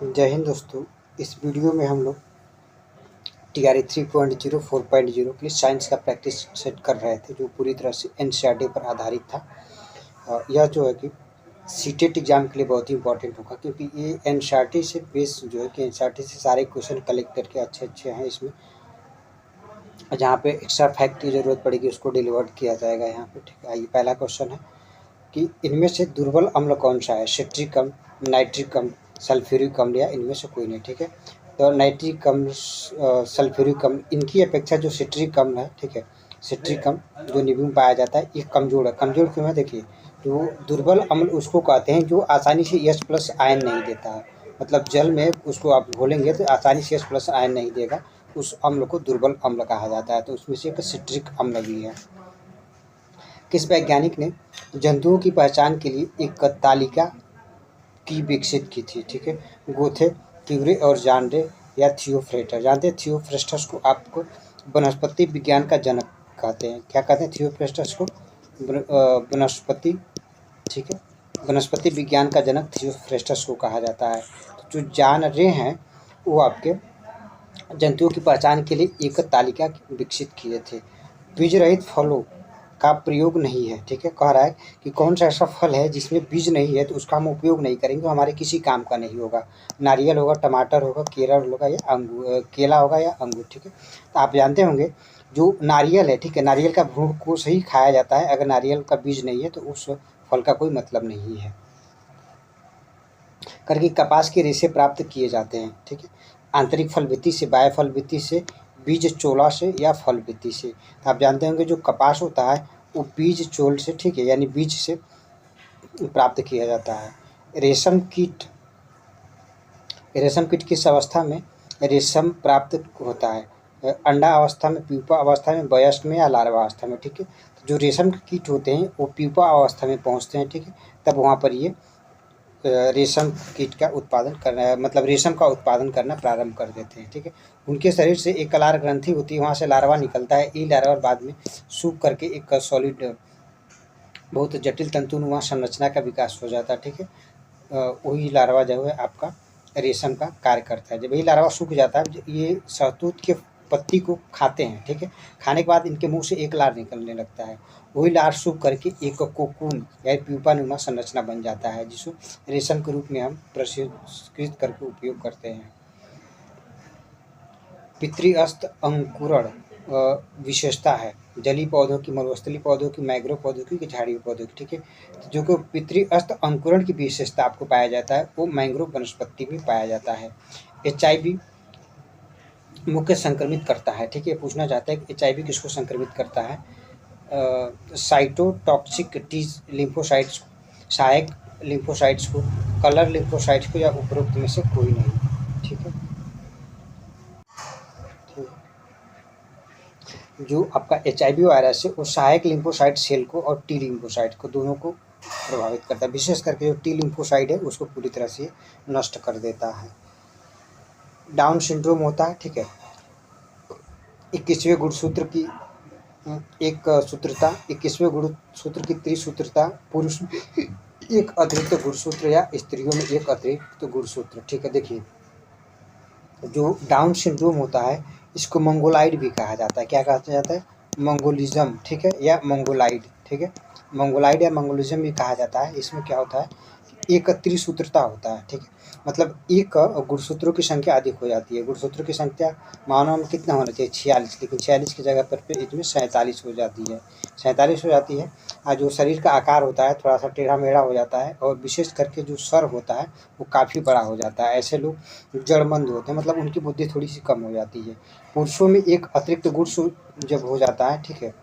जय हिंद दोस्तों। इस वीडियो में हम लोग TRE 3.0 4.0 के लिए साइंस का प्रैक्टिस सेट कर रहे थे, जो पूरी तरह से NCERT पर आधारित था। यह जो है कि सीटेट एग्ज़ाम के लिए बहुत ही इंपॉर्टेंट होगा, क्योंकि ये NCERT से बेस जो है कि NCERT से सारे क्वेश्चन कलेक्ट करके अच्छे हैं। इसमें जहाँ पे एक्स्ट्रा फैक्ट की ज़रूरत पड़ेगी उसको डिलीवर्ड किया जाएगा यहाँ पे। ठीक है, ये पहला क्वेश्चन है कि इनमें से दुर्बल अम्ल कौन सा है? सिट्रिक अम्ल, नाइट्रिक अम्ल, सल्फ्यूरिक अम्ल या इनमें से कोई नहीं। ठीक है, तो नाइट्रिक अम्ल, सल्फ्यूरिक अम्ल, इनकी अपेक्षा जो सिट्रिक अम्ल है, ठीक है, सिट्रिक अम्ल जो नींबू में पाया जाता है, ये कमज़ोर है। कमज़ोर क्यों है? देखिए, जो दुर्बल अम्ल उसको कहते हैं जो आसानी से H+ आयन नहीं देता है। मतलब जल में उसको आप घोलेंगे तो आसानी से H+ आयन नहीं देगा, उस अम्ल को दुर्बल अम्ल कहा जाता है। तो उसमें से एक सिट्रिक अम्ल भी है। किस वैज्ञानिक ने जंतुओं की पहचान के लिए एक तालिका की विकसित की थी? ठीक है, गोथे, क्यूरे और जानडे या थियोफ्रेस्टस। जानते हैं थियोफ्रेस्टस को? आपको वनस्पति विज्ञान का जनक कहते हैं। क्या कहते हैं थियोफ्रेस्टस को? वनस्पति, ठीक है, वनस्पति विज्ञान का जनक थियोफ्रेस्टस को कहा जाता है। तो जो जानडे हैं वो आपके जंतुओं की पहचान के लिए एक तालिका विकसित किए थे। बीज रहित फलों का प्रयोग नहीं है। ठीक है, कह रहा है कि कौन सा ऐसा फल है जिसमें बीज नहीं है तो उसका हम उपयोग नहीं करेंगे, तो हमारे किसी काम का नहीं होगा। नारियल होगा, टमाटर होगा, केरल होगा या केला होगा या अंगूर। ठीक है, तो आप जानते होंगे जो नारियल है, ठीक है, नारियल का भ्रूण को सही खाया जाता है। अगर नारियल का बीज नहीं है तो उस फल का कोई मतलब नहीं है। करके कपास के रेशे प्राप्त किए जाते हैं। ठीक है, आंतरिक फल भित्ति से, बाह्य फल भित्ति से, बीज चोला से या फल भित्ति से। तो आप जानते होंगे जो कपास होता है वो बीज चोल से, ठीक है, यानी बीज से प्राप्त किया जाता है। रेशम कीट, रेशम कीट किस अवस्था में रेशम प्राप्त होता है? अंडा अवस्था में, प्यूपा अवस्था में, वयस्क में या लार्वा अवस्था में? ठीक है, तो जो रेशम कीट होते हैं वो प्यूपा अवस्था में पहुँचते हैं। ठीक है, तब वहाँ पर ये रेशम कीट का उत्पादन करना, मतलब रेशम का उत्पादन करना प्रारंभ कर देते हैं। ठीक है, उनके शरीर से एक कलार ग्रंथि होती है, वहाँ से लार्वा निकलता है। ये लार्वा बाद में सूख करके एक सॉलिड, बहुत जटिल तंतुनुमा संरचना का विकास हो जाता है। ठीक है, वही लार्वा जो है आपका रेशम का कार्य करता है। जब यही लार्वा सूख जाता है, ये शहतूत के पत्ती को खाते हैं। ठीक है, खाने के बाद इनके मुंह से एक लार निकलने लगता है। वही लार सूख करके एक कोकून या प्यूपानुमा संरचना बन जाता है, जिसको रेशम के रूप में हम प्रसंस्कृत करके उपयोग करते हैं। पितृअस्त अंकुरण विशेषता है जलीय पौधों की, मरुस्थलीय पौधों की, मैंग्रोव पौधों की, झाड़ियों पौधों की। ठीक है, तो जो कि पितृअस्त अंकुरण की विशेषता आपको पाया जाता है वो मैंग्रोव वनस्पति में पाया जाता है। HIV मुख्य संक्रमित करता है। ठीक है, पूछना चाहता है कि HIV किसको संक्रमित करता है? साइटोटॉक्सिक टी लिम्फोसाइट्स, सहायक लिम्फोसाइट्स को, कलर लिम्फोसाइट्स को या उपरोक्त में से कोई नहीं। ठीक है, जो आपका HIV वायरस है वो सहायक लिम्फोसाइट सेल को और टी लिम्फोसाइट को, दोनों को प्रभावित करता है। विशेष करके जो टी लिम्फोसाइट है उसको पूरी तरह से नष्ट कर देता है। डाउन सिंड्रोम होता है। ठीक है, 21वें गुणसूत्र की एक सूत्रता, 21वें गुणसूत्र की त्रिसूत्रता, पुरुष में एक अतिरिक्त गुणसूत्र या स्त्रियों में एक अतिरिक्त गुणसूत्र। ठीक है, देखिए जो डाउन सिंड्रोम होता है इसको मंगोलाइड भी कहा जाता है। क्या कहा जाता है? मंगोलिज्म। ठीक है, या मंगोलाइड। ठीक है, मंगोलाइड या मंगोलिज्म भी कहा जाता है। इसमें क्या होता है? एक त्रिसूत्रता होता है। ठीक है, मतलब एक गुणसूत्रों की संख्या अधिक हो जाती है। गुणसूत्रों की संख्या मानव में कितना होना चाहिए? 46, लेकिन 46 की जगह पर इसमें 47 हो जाती है। 47 हो जाती है। जो शरीर का आकार होता है थोड़ा सा टेढ़ा मेढ़ा हो जाता है, और विशेष करके जो सर होता है वो काफ़ी बड़ा हो जाता है। ऐसे लोग जड़मंद होते हैं, मतलब उनकी बुद्धि थोड़ी सी कम हो जाती है। पुरुषों में एक अतिरिक्त गुण जब हो जाता है, ठीक है,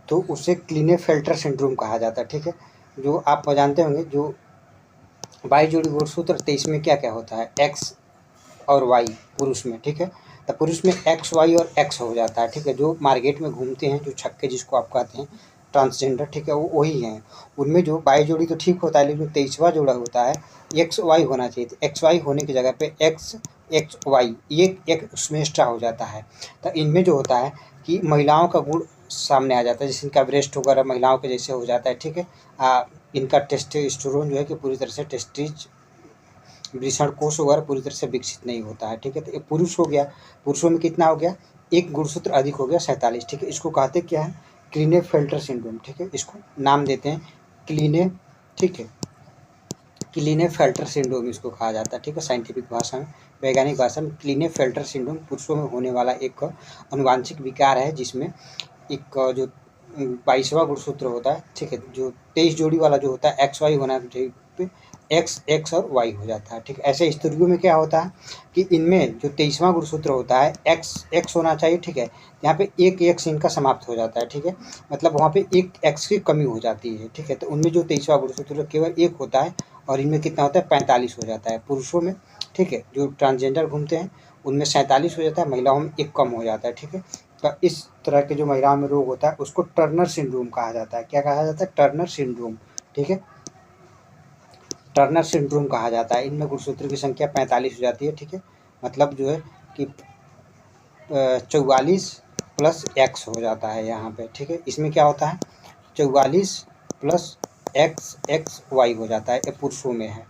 तो उसे क्लीनेफेल्टर सिंड्रोम कहा जाता है। ठीक है, जो आप जानते होंगे जो 22 जोड़ी गुणसूत्र थे इसमें क्या क्या होता है? X और Y पुरुष में। ठीक है, तो पुरुष में XY और X हो जाता है। ठीक है, जो मार्केट में घूमते हैं, जो छक्के जिसको आप कहते हैं, ट्रांसजेंडर, ठीक है, वो वही हैं। उनमें जो 22 जोड़ी तो ठीक होता है, लेकिन 23वां जोड़ा होता है XY होना चाहिए। तो XY होने की जगह पे XY, ये एक उसमें एक्स्ट्रा हो जाता है। तो इनमें जो होता है कि महिलाओं का गुण सामने आ जाता है, जैसे इनका ब्रेस्ट वगैरह महिलाओं के जैसे हो जाता है। ठीक है, इनका टेस्टोस्टेरोन जो है कि पूरी तरह से टेस्टिज वृषण कोष वगैरह पूरी तरह से विकसित नहीं होता है, ठीक है। तो ये पुरुष हो गया, पुरुषों में कितना हो गया, एक गुणसूत्र अधिक हो गया 47, ठीक है। इसको कहते क्या है, क्लीनेफेल्टर सिंड्रोम, ठीक है। इसको नाम देते हैं क्लीने, ठीक है, क्लीनेफेल्टर सिंड्रोम इसको कहा जाता है, ठीक है। साइंटिफिक भाषा में, वैज्ञानिक भाषा में क्लीनेफेल्टर सिंड्रोम पुरुषों में होने वाला एक अनुवांशिक विकार है, जिसमें एक जो 22वां गुणसूत्र होता है, ठीक है, जो 23 जोड़ी वाला जो होता है XY होना चाहिए पे X और Y हो जाता है, ठीक है। ऐसे स्त्रियों में क्या होता है कि इनमें जो 23वां गुणसूत्र होता है X होना चाहिए, ठीक है। यहाँ पे एक X इनका समाप्त हो जाता है, ठीक है, मतलब वहाँ पे एक X की कमी हो जाती है, ठीक है। तो उनमें जो 23वां गुणसूत्र केवल एक होता है और इनमें कितना होता है 45 हो जाता है पुरुषों में, ठीक है। जो ट्रांसजेंडर घूमते हैं उनमें 47 हो जाता है, महिलाओं में एक कम हो जाता है, ठीक है। तो इस तरह के जो महिलाओं में रोग होता है उसको टर्नर सिंड्रोम कहा जाता है। क्या कहा जाता है, टर्नर सिंड्रोम, ठीक है, टर्नर सिंड्रोम कहा जाता है। इनमें गुणसूत्र की संख्या 45 हो जाती है, ठीक है, मतलब जो है कि 44 प्लस X हो जाता है यहाँ पे, ठीक है। इसमें क्या होता है 44 प्लस XY हो जाता है, ये पुरुषों में है।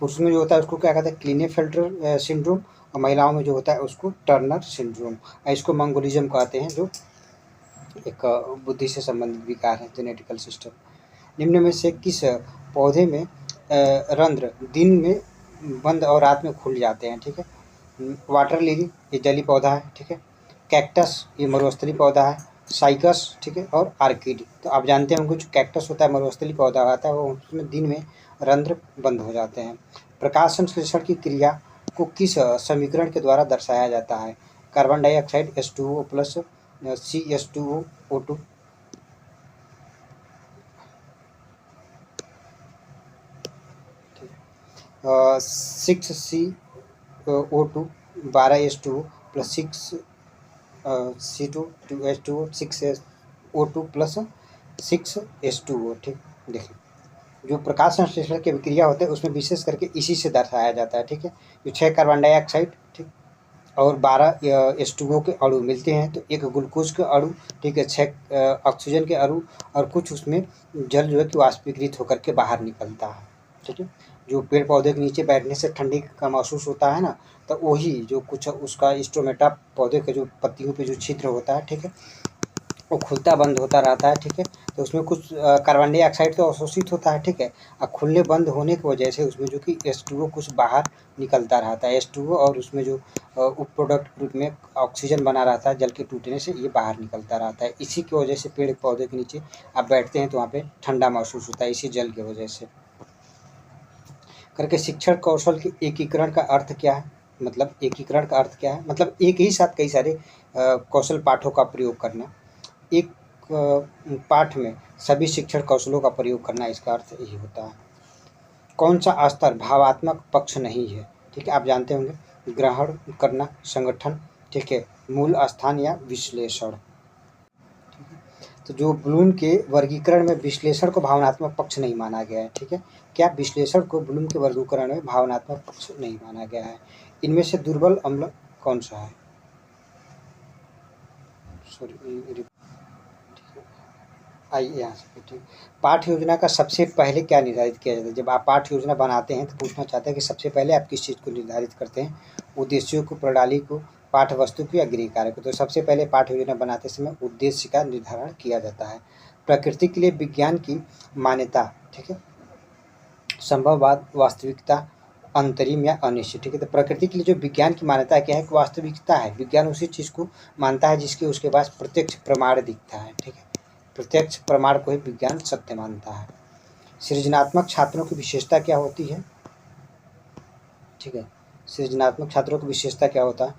पुरुष में जो होता है उसको क्या कहते हैं, क्लीनेफेल्टर सिंड्रोम, और महिलाओं में जो होता है उसको टर्नर सिंड्रोम। इसको मंगोलिज्म कहते हैं, जो एक बुद्धि से संबंधित विकार है, जेनेटिकल सिस्टम। निम्न में से किस पौधे में रंध्र दिन में बंद और रात में खुल जाते हैं, ठीक है। वाटर लिली ये जली पौधा है, ठीक है। कैक्टस ये मरुस्थली पौधा है। साइकस, ठीक है, और आर्किड। तो आप जानते होंगे जो कैक्टस होता है मरुस्थली पौधा होता है, वो उसमें दिन में रंध्र बंद हो जाते हैं। प्रकाश संश्लेषण की क्रिया को किस समीकरण के द्वारा दर्शाया जाता है, carbon dioxide H2O plus CH2O2, 6CO2 12H2O plus 6C2H2O 6O2 plus 6H2O, ठीक। देखिए जो प्रकाश संश्लेषण की क्रिया होते हैं उसमें विशेष करके इसी से दर्शाया जाता है, ठीक है। जो 6 कार्बन डाइऑक्साइड, ठीक, और 12 H2O के अणु मिलते हैं तो एक ग्लूकोज के अणु, ठीक है, 6 ऑक्सीजन के अणु, और कुछ उसमें जल जो है कि वाष्पीकृत होकर के बाहर निकलता है, ठीक है। जो पेड़ पौधे के नीचे बैठने से ठंडी का महसूस होता है ना, तो वही जो कुछ उसका स्टोमेटा पौधे के जो पत्तियों पे जो छिद्र होता है, ठीक है, वो खुलता बंद होता रहता है, ठीक है। तो उसमें कुछ कार्बन डाइऑक्साइड तो अवशोषित होता है, ठीक है, और खुलने बंद होने की वजह से उसमें जो कि H2O कुछ बाहर निकलता रहता है, H2O, और उसमें जो उप प्रोडक्ट रूप में ऑक्सीजन बना रहता है जल के टूटने से ये बाहर निकलता रहता है। इसी की वजह से पेड़ पौधे के नीचे आप बैठते हैं तो वहाँ पे ठंडा महसूस होता है, इसी जल की वजह से। करके शिक्षण कौशल के एकीकरण का अर्थ क्या है, मतलब एकीकरण का अर्थ क्या है, मतलब एक ही साथ कई सारे कौशल पाठों का प्रयोग करना, एक पाठ में सभी शिक्षण कौशलों का प्रयोग करना, इसका अर्थ यही होता है। कौन सा स्तर भावात्मक पक्ष नहीं है, ठीक है, आप जानते होंगे, ग्रहण करना, संगठन, ठीक है, मूल स्थान या विश्लेषण। तो जो ब्लूम के वर्गीकरण में विश्लेषण को भावनात्मक पक्ष नहीं माना गया है, ठीक है। क्या विश्लेषण को ब्लूम के वर्गीकरण में भावनात्मक पक्ष नहीं माना गया है। इनमें से दुर्बल अम्ल कौन सा है, सॉरी, आइए यहाँ से, ठीक। पाठ्य योजना का सबसे पहले क्या निर्धारित किया जाता है, जब आप पाठ्य योजना बनाते हैं तो पूछना चाहते हैं कि सबसे पहले आप किस चीज़ को निर्धारित करते हैं, उद्देश्यों को, प्रणाली को, पाठ्य वस्तु को या गृह कार्य को। तो सबसे पहले पाठ्य योजना बनाते समय उद्देश्य का निर्धारण किया जाता है। प्रकृति के लिए विज्ञान की मान्यता, ठीक है, संभववाद, वास्तविकता, अंतरिम या अनिश्चित, ठीक है। तो प्रकृति के लिए जो विज्ञान की मान्यता क्या है कि वास्तविकता है, विज्ञान उसी चीज़ को मानता है जिसके उसके पास प्रत्यक्ष प्रमाण दिखता है, ठीक है, प्रत्यक्ष प्रमाण को ही विज्ञान सत्य मानता है। सृजनात्मक छात्रों की विशेषता क्या होती है, ठीक है, सृजनात्मक छात्रों की विशेषता क्या होता है,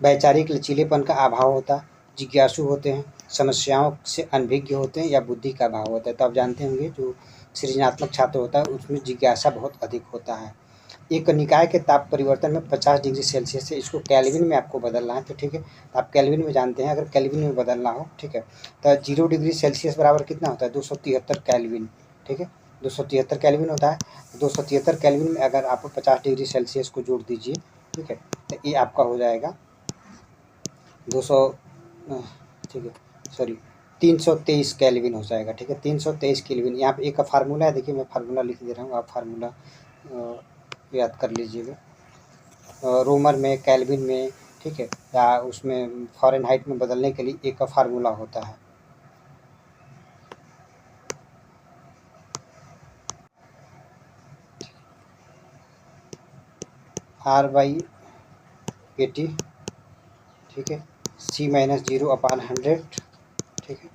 वैचारिक लचीलेपन का अभाव होता है, जिज्ञासु होते हैं, समस्याओं से अनभिज्ञ होते हैं, या बुद्धि का अभाव होता है। तो आप जानते होंगे जो सृजनात्मक छात्र होता है उसमें जिज्ञासा बहुत अधिक होता है। एक निकाय के ताप परिवर्तन में 50 डिग्री सेल्सियस से, इसको केल्विन में आपको बदलना है, तो ठीक है, तो आप केल्विन में जानते हैं, अगर केल्विन में बदलना हो, ठीक है, तो 0 डिग्री सेल्सियस बराबर कितना होता है 273 केल्विन, ठीक है, 273 केल्विन होता है। 273 केल्विन में अगर आप 50 डिग्री सेल्सियस को जोड़ दीजिए, ठीक है, तो ये आपका हो जाएगा 200, ठीक है, सॉरी 323 केल्विन हो जाएगा, ठीक है, 323 केल्विन। यहाँ पे एक फार्मूला है, देखिए मैं फार्मूला लिख दे रहा हूँ, आप फार्मूला याद कर लीजिएगा। रोमर में, केल्विन में, ठीक है, या उसमें फ़ारेनहाइट में बदलने के लिए एक का फार्मूला होता है। R/80, ठीक है, C-0/100, ठीक है,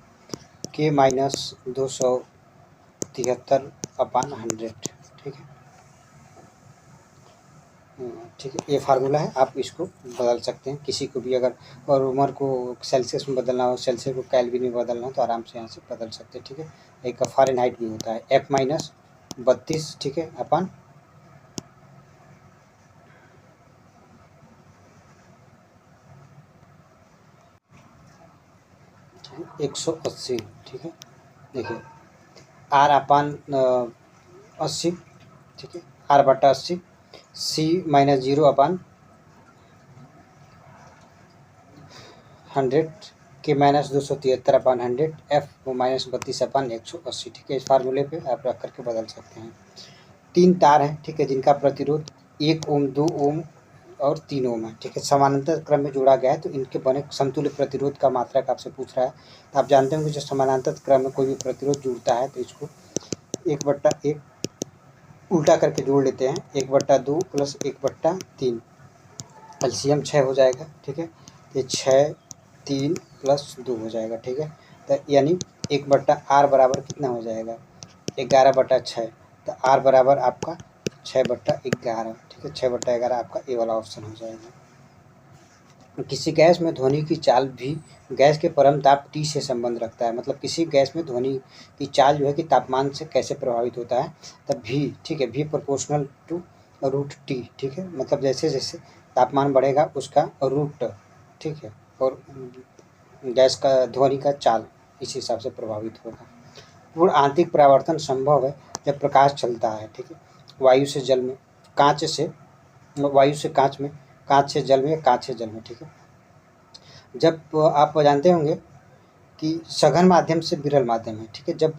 K-273/100, ठीक है। ठीक है, ये फार्मूला है, आप इसको बदल सकते हैं किसी को भी। अगर और रोमर को सेल्सियस में बदलना हो, सेल्सियस को केल्विन में बदलना हो, तो आराम से यहाँ से बदल सकते हैं, ठीक है। एक का फ़ारेनहाइट भी होता है, F-32, ठीक है, अपन 180, ठीक है। देखिए R/80, ठीक है, R/80, C-0/100, K-273/100, F-32/180, ठीक है। इस फार्मूले पे आप रख करके बदल सकते हैं। 3 तार हैं, ठीक है, जिनका प्रतिरोध 1 ओम, 2 ओम और 3 ओम है, ठीक है। समानांतर क्रम में जोड़ा गया है, तो इनके बने समतुल्य प्रतिरोध का मात्रक आपसे पूछ रहा है। तो आप जानते होंगे जब समानांतर क्रम में कोई भी प्रतिरोध जुड़ता है तो इसको 1/1 उल्टा करके जोड़ लेते हैं। 1/2 प्लस 1/3, एलसीएम 6 हो जाएगा, ठीक है। ये 6, 3 प्लस 2 हो जाएगा, ठीक है। तो यानी 1/r बराबर कितना हो जाएगा, 11/6। तो r बराबर आपका 6/11, ठीक है। 6/11 आपका ए वाला ऑप्शन हो जाएगा। किसी गैस में ध्वनि की चाल भी गैस के परम ताप T से संबंध रखता है। मतलब किसी गैस में ध्वनि की चाल जो है कि तापमान से कैसे प्रभावित होता है, तब V, ठीक है, V प्रोपोर्शनल टू √T, ठीक है। मतलब जैसे जैसे तापमान बढ़ेगा उसका रूट, ठीक है, और गैस का ध्वनि का चाल इस हिसाब से प्रभावित होगा। पूर्ण आंतरिक परावर्तन संभव है जब प्रकाश चलता है, ठीक है, वायु से जल में, कांच से वायु से कांच में, कांच से जल में, कांच से जल में, ठीक है। जब आप जानते होंगे कि सघन माध्यम से विरल माध्यम है, ठीक है। जब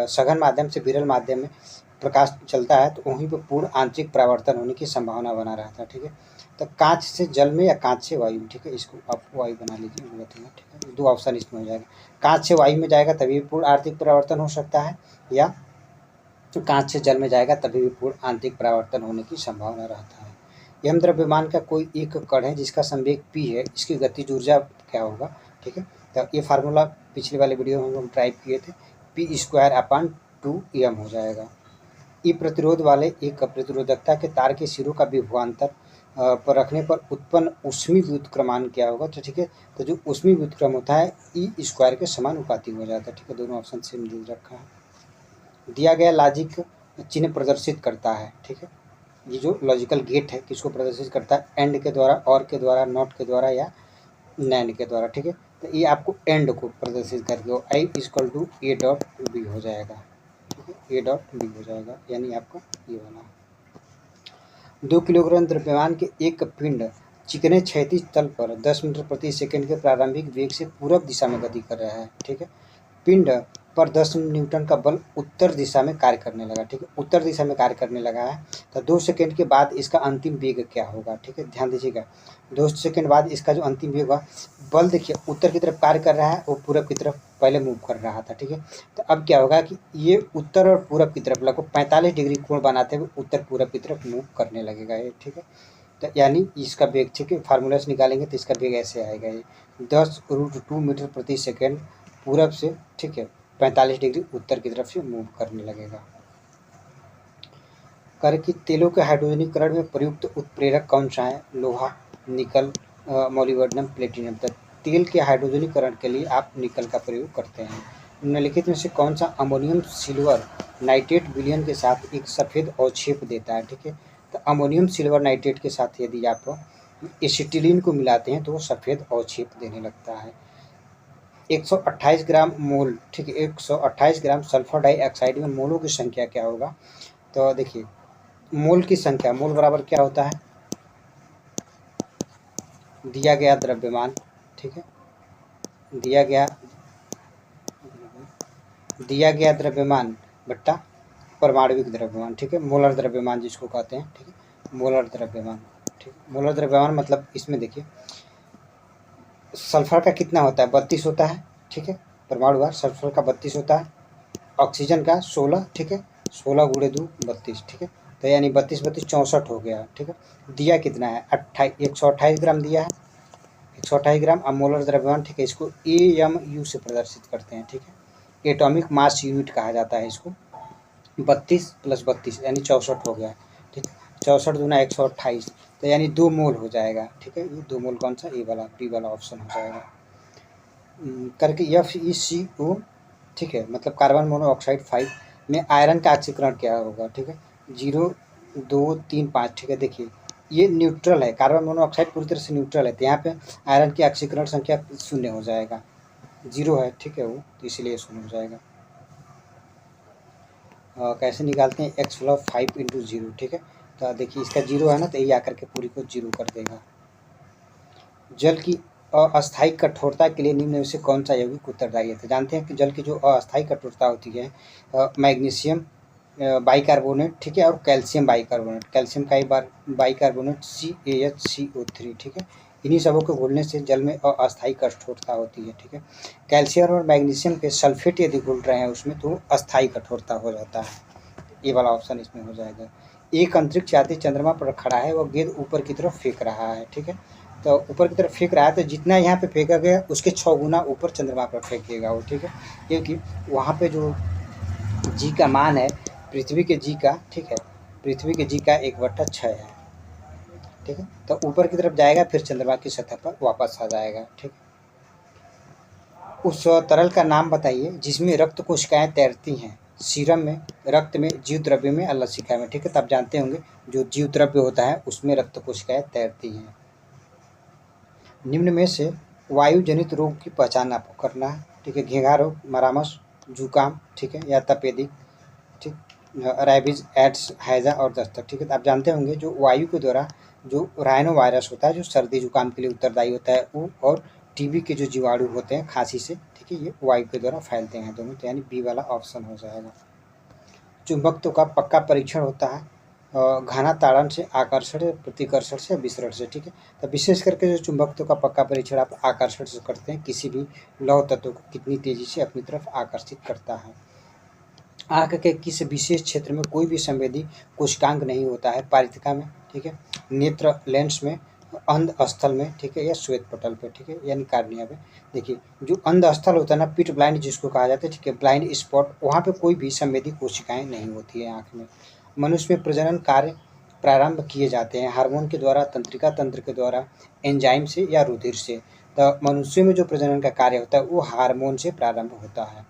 सघन माध्यम से विरल माध्यम में प्रकाश चलता है तो वहीं पर पूर्ण आंतरिक परावर्तन होने की संभावना बना रहता है, ठीक है। तो कांच से जल में या कांच से वायु में, ठीक है, इसको आप वायु बना लीजिए, ठीक है। 2 ऑप्शन इसमें हो जाएगा, कांच से वायु में जाएगा तभी पूर्ण आंतरिक परावर्तन हो सकता है, या कांच से जल में जाएगा तभी भी पूर्ण आंतरिक परावर्तन होने की संभावना रहता है। यम द्रव्यमान का कोई एक कण है जिसका संवेग p है, इसकी गतिज ऊर्जा क्या होगा, ठीक है। तो ये फार्मूला पिछले वाले वीडियो में हम टाइप किए थे, P²/2m हो जाएगा। ई प्रतिरोध वाले एक प्रतिरोधकता के तार के सिरों का विभवांतर पर रखने पर उत्पन्न ऊष्मीय व्युत्क्रमण क्या होगा, तो ठीक है। तो जो ऊष्मीय व्युत्क्रम होता है E² के समानुपाती हो जाता है, ठीक है। दोनों ऑप्शन सेम दे रखा है। दिया गया लॉजिक चिन्ह प्रदर्शित करता है, ठीक है। ये जो लॉजिकल गेट है किसको प्रदर्शित करता है, एंड के द्वारा, और के द्वारा, नॉट के द्वारा या नैंड के द्वारा, ठीक है। तो ये आपको एंड को प्रदर्शित करके I=A.B हो जाएगा, ठीक है, A.B हो जाएगा, यानी आपका ये वाला 2 किलोग्राम द्रव्यमान के एक पिंड चिकने क्षैतिज तल पर 10 मीटर प्रति सेकंड के प्रारंभिक वेग से पूर्व दिशा में गति कर रहा है, ठीक है। पिंड पर 10 न्यूटन का बल उत्तर दिशा में कार्य करने लगा, ठीक है, उत्तर दिशा में कार्य करने लगा है। तो 2 सेकंड के बाद इसका अंतिम वेग क्या होगा, ठीक है, ध्यान दीजिएगा। 2 सेकंड बाद इसका जो अंतिम वेग होगा, बल देखिए उत्तर की तरफ कार्य कर रहा है, वो पूरब की तरफ पहले मूव कर रहा था, ठीक है। तो अब क्या होगा कि ये उत्तर और पूरब की तरफ लगभग 45 डिग्री कोण बनाते हुए उत्तर पूरब की तरफ मूव करने लगेगा ये, ठीक है। तो यानी इसका वेग, ठीक है, फार्मूला से निकालेंगे तो इसका वेग ऐसे आएगा, ये 10√2 मीटर प्रति सेकेंड पूरब से, ठीक है, 45 डिग्री उत्तर की तरफ से मूव करने लगेगा। कर कि तेलों के हाइड्रोजनीकरण में प्रयुक्त उत्प्रेरक कौन सा है, लोहा, निकल, मोलिब्डेनम, प्लेटिनम। तो तेल के हाइड्रोजनीकरण के लिए आप निकल का प्रयोग करते हैं। निम्नलिखित में से कौन सा अमोनियम सिल्वर नाइट्रेट विलयन के साथ एक सफ़ेद अवक्षेप देता है, ठीक है। तो अमोनियम सिल्वर नाइट्रेट के साथ यदि आप एसिटिलीन को मिलाते हैं तो वो सफ़ेद अवक्षेप देने लगता है। 128 ग्राम मोल, ठीक है, 128 ग्राम सल्फर डाइऑक्साइड में मोलों की संख्या क्या होगा। तो देखिए मोल की संख्या, मोल बराबर क्या होता है, दिया गया द्रव्यमान, ठीक है, दिया गया द्रव्यमान बट्टा परमाणविक द्रव्यमान, ठीक है, मोलर द्रव्यमान जिसको कहते हैं, ठीक है, मोलर द्रव्यमान, ठीक है। मोलर द्रव्यमान मतलब इसमें देखिए सल्फर का कितना होता है, 32 होता है, ठीक है, परमाणु भार सल्फर का 32 होता है, ऑक्सीजन का 16, ठीक है, 16 गुणे 2 32, ठीक है, तो यानी 32 32 64 हो गया, ठीक है। दिया कितना है, 128 ग्राम दिया है, 128 ग्राम। अब मोलर द्रव्यमान, ठीक है, इसको AMU से प्रदर्शित करते हैं, ठीक है, एटॉमिक मास यूनिट कहा जाता है इसको। 32 + 32 यानी 64 हो गया, ठीक है, 64 दूना 128, तो यानी 2 मोल हो जाएगा, ठीक है। ये 2 मोल कौन सा, ए वाला, बी वाला ऑप्शन हो जाएगा। करके FeCO, ठीक है, मतलब कार्बन मोनोऑक्साइड 5 में आयरन का ऑक्सीकरण क्या होगा, ठीक है, 0 2 3 5, ठीक है। देखिए ये न्यूट्रल है, कार्बन मोनोऑक्साइड पूरी तरह से न्यूट्रल है, तो यहाँ पे आयरन की ऑक्सीकरण संख्या 0 हो जाएगा, 0 है, ठीक है, वो तो इसलिए 0 हो जाएगा। कैसे निकालते हैं, x⁻5 × 0, ठीक है, तो देखिए इसका 0 है ना, तो ये आकर के पूरी को 0 कर देगा। जल की अस्थायी कठोरता के लिए निम्न में से कौन सा यौगिक उत्तरदायी है, तो जानते हैं कि जल की जो अस्थायी कठोरता होती है मैग्नीशियम बाइकार्बोनेट, ठीक है, और कैल्शियम बाइकार्बोनेट, कैल्शियम का एक बार बाइकार्बोनेट CaHCO3, ठीक है, इन्हीं सबों को घुलने से जल में अस्थायी कठोरता होती है, ठीक है। कैल्शियम और मैग्नीशियम के सल्फेट यदि घुल रहे हैं उसमें तो अस्थायी कठोरता हो जाता है, ये वाला ऑप्शन इसमें हो जाएगा। एक अंतरिक्ष यात्री चंद्रमा पर खड़ा है, वह गेंद ऊपर की तरफ फेंक रहा है, ठीक है, तो ऊपर की तरफ फेंक रहा है, तो जितना यहाँ पे फेंका गया उसके 6 गुना ऊपर चंद्रमा पर फेंकेगा वो, ठीक है, क्योंकि वहाँ पे जो जी का मान है पृथ्वी के जी का, ठीक है, पृथ्वी के जी का 1/6 है, ठीक है, तो ऊपर की तरफ जाएगा फिर चंद्रमा की सतह पर वापस आ जाएगा, ठीक है। उस तरल का नाम बताइए जिसमें रक्त कोशिकाएं तैरती हैं, सीरम में, रक्त में, जीव द्रव्य में, और लसिका में, ठीक है, तो आप जानते होंगे जो जीव द्रव्य होता है उसमें रक्त कोशिकाएं तैरती हैं। निम्न में से वायु जनित रोग की पहचान आपको करना है, ठीक है, घेंघा रोग, मरामस, जुकाम, ठीक है, या तपेदिक, ठीक, रैबीज, एड्स, हैजा और दस्तक, ठीक है, तो आप जानते होंगे जो वायु के द्वारा जो राइनो वायरस होता है जो सर्दी जुकाम के लिए उत्तरदायी होता है वो, और टीबी के जो जीवाणु होते हैं खांसी से, ठीक है, ये वायु के द्वारा फैलते हैं दोनों, तो यानी बी वाला ऑप्शन हो जाएगा। चुंबकत्व का पक्का परीक्षण होता है घना ताड़न से, आकर्षण, प्रतिकर्षण से, विसरण से, ठीक है, तो विशेष करके जो चुंबकत्व का पक्का परीक्षण आप आकर्षण से करते हैं, किसी भी लौह तत्व को कितनी तेजी से अपनी तरफ आकर्षित करता है। आँख के किस विशेष क्षेत्र में कोई भी संवेदी कोशिकांग नहीं होता है, पारिथिका में, ठीक है, नेत्र लेंस में, अंध स्थल में, ठीक है, या श्वेत पटल पे, ठीक है, यानी कार्निया में। देखिए जो अंध स्थल होता है ना, पिट ब्लाइंड जिसको कहा जाता है, ठीक है, ब्लाइंड स्पॉट, वहाँ पे कोई भी संवेदी कोशिकाएं नहीं होती है आँख में। मनुष्य में प्रजनन कार्य प्रारंभ किए जाते हैं हार्मोन के द्वारा, तंत्रिका तंत्र के द्वारा, एंजाइम से या रुधिर से। तो मनुष्य में जो प्रजनन का कार्य होता है वो हार्मोन से प्रारंभ होता है।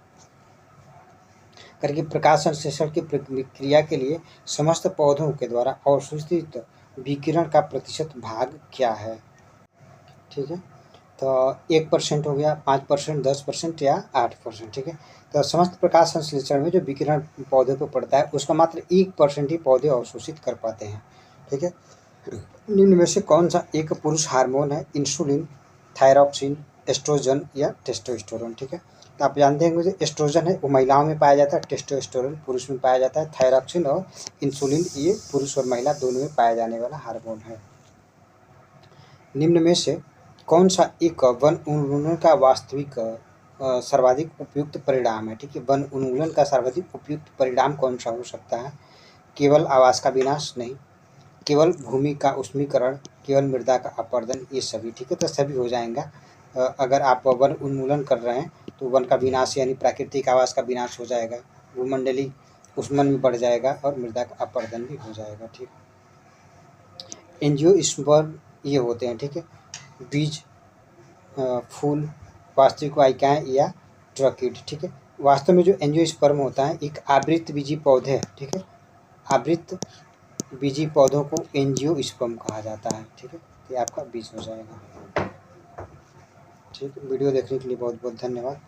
करके प्रकाश संश्लेषण की प्रक्रिया के लिए समस्त पौधों के द्वारा अवशोषित विकिरण का प्रतिशत भाग क्या है, ठीक है, तो 1% हो गया, 5%, 10% या 8%, ठीक है, तो समस्त प्रकाश संश्लेषण में जो विकिरण पौधे पर पड़ता है उसका मात्र 1% ही पौधे अवशोषित कर पाते हैं, ठीक है। निम्न में से कौन सा एक पुरुष हार्मोन है, इंसुलिन, थायरॉक्सिन, एस्ट्रोजन या टेस्टोस्टेरोन, ठीक है, तो आप जानते हैं जो एस्ट्रोजन है वो महिलाओं में पाया जाता है, टेस्टोस्टेरोन पुरुष में पाया जाता है, थायरॉक्सिन और इंसुलिन ये पुरुष और महिला दोनों में पाया जाने वाला हार्मोन है। निम्न में से कौन सा एक वन उन्मूलन का वास्तविक सर्वाधिक उपयुक्त परिणाम है, ठीक है, वन उन्मूलन का सर्वाधिक उपयुक्त परिणाम कौन सा हो सकता है, केवल आवास का विनाश नहीं, केवल भूमि का उष्मीकरण, केवल मृदा का अपरदन, ये सभी, ठीक है, तो सभी हो जाएगा। अगर आप वन उन्मूलन कर रहे हैं तो वन का विनाश यानी प्राकृतिक आवास का विनाश हो जाएगा, भूमंडलीय ऊष्मन भी बढ़ जाएगा और मृदा का अपरदन भी हो जाएगा, ठीक। एंजियोस्पर्म ये होते हैं, ठीक है, बीज, फूल, वास्तविक वाहिकाएं या ट्रकीड, ठीक है। वास्तव में जो एंजियोस्पर्म होता है एक आवृत्त बीजी पौधे है, ठीक है, आवृत्त बीजी पौधों को एंजियोस्पर्म कहा जाता है, ठीक है, ये आपका बीज हो जाएगा, ठीक है। वीडियो देखने के लिए बहुत बहुत धन्यवाद।